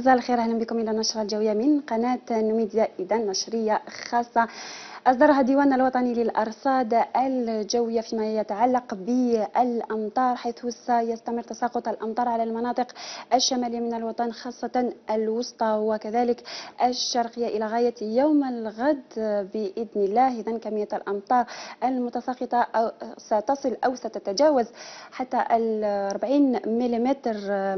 مساء الخير، اهلا بكم الى النشره الجويه من قناه نوميديا. اذا نشريه خاصه أصدرها الديوان الوطني للأرصاد الجوية فيما يتعلق بالأمطار، حيث سيستمر تساقط الأمطار على المناطق الشمالية من الوطن، خاصة الوسطى وكذلك الشرقية إلى غاية يوم الغد بإذن الله. إذن كمية الأمطار المتساقطة ستصل أو ستتجاوز حتى 40 ملم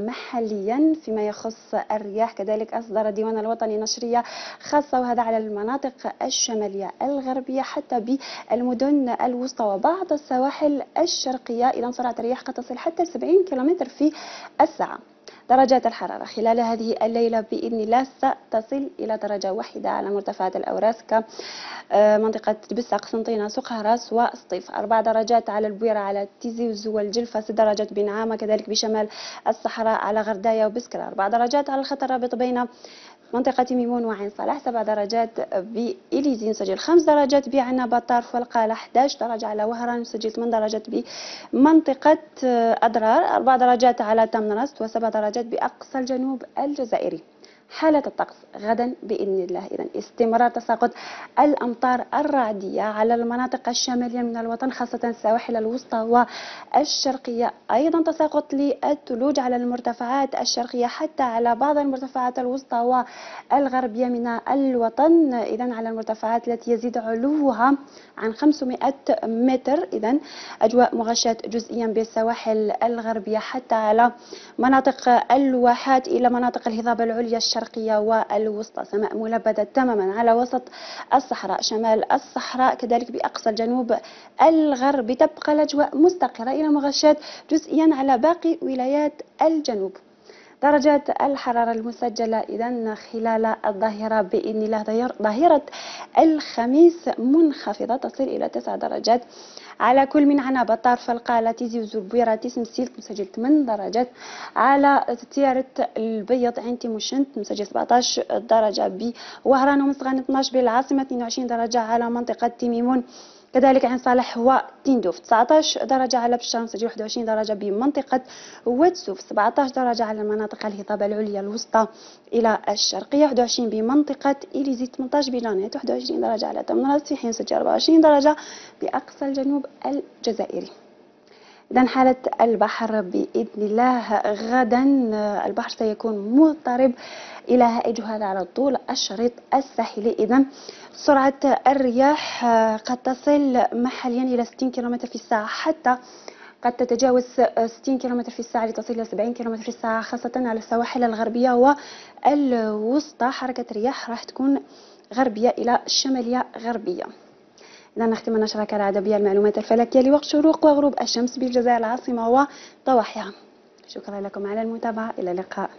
محليا. فيما يخص الرياح كذلك أصدر الديوان الوطني نشرية خاصة، وهذا على المناطق الشمالية الغربية حتى بالمدن الوسطى وبعض السواحل الشرقية. إذا سرعة الرياح قد تصل حتى 70 كم في الساعة. درجات الحرارة خلال هذه الليلة بإذن الله ستصل إلى درجة واحدة على مرتفعات الأوراس كمنطقة بسق، سنطينة، سوق هراس وسطيف. 4 درجات على البويرة، على تيزي وزو والجلفة. 6 درجات بنعامة كذلك بشمال الصحراء على غرداية وبسكرة. 4 درجات على الخط الرابط بين منطقة ميمون وعين صلاح. 7 درجات بإليزي نسجل 5 درجات بعنبة طرف والقالة. 11 درجة على وهران نسجل 8 درجات بمنطقة أضرار. 4 درجات على تمنرست و7 درجات بأقصى الجنوب الجزائري. حالة الطقس غدا بإذن الله، إذن استمرار تساقط الأمطار الرعدية على المناطق الشمالية من الوطن، خاصة السواحل الوسطى والشرقية. أيضا تساقط للثلوج على المرتفعات الشرقية حتى على بعض المرتفعات الوسطى والغربية من الوطن. إذن على المرتفعات التي يزيد علوها عن 500 متر. إذن أجواء مغشاة جزئيا بالسواحل الغربية حتى على مناطق الواحات إلى مناطق الهضاب العليا الشرقية والوسطى. سماء ملبدة تماما على وسط الصحراء، شمال الصحراء كذلك بأقصى الجنوب الغربي. تبقى الأجواء مستقرة إلى مغشاة جزئيا على باقي ولايات الجنوب. درجات الحرارة المسجلة إذن خلال الظهيرة بإذن الله، ظهيرة الخميس منخفضة تصل إلى 9 درجات على كل من عنابة طرف القالة تيزي وزربويرة تيس مسيلك مسجل 8 درجات، على تيارة البيض عين تيموشنت مسجل 17 درجة، بوهران ومصغان 12 بالعاصمة 22 درجة، على منطقة تيميمون كذلك عين صالح وتندوف 19 درجة، على بشار مسجل 21 درجة بمنطقة واتسوف، 17 درجة على مناطق الهضاب العليا الوسطى إلى الشرقية، 21 بمنطقة إليزي، 18 بجانيت، 21 درجة على تمنراست، في حين مسجل 24 درجة بأقصى الجنوب الجزائري. إذا حالة البحر بإذن الله غدا البحر سيكون مضطرب إلى هائج، هذا على طول الشريط الساحلي. إذا سرعة الرياح قد تصل محليا إلى 60 كم في الساعة، حتى قد تتجاوز 60 كم في الساعة لتصل إلى 70 كم في الساعة، خاصة على السواحل الغربية والوسطى. حركة الرياح راح تكون غربية إلى شمالية غربية. إذا نختم النشرة كالعادة بالمعلومات الفلكية لوقت شروق وغروب الشمس بالجزائر العاصمة وضواحيها. شكرا لكم على المتابعة، إلى اللقاء.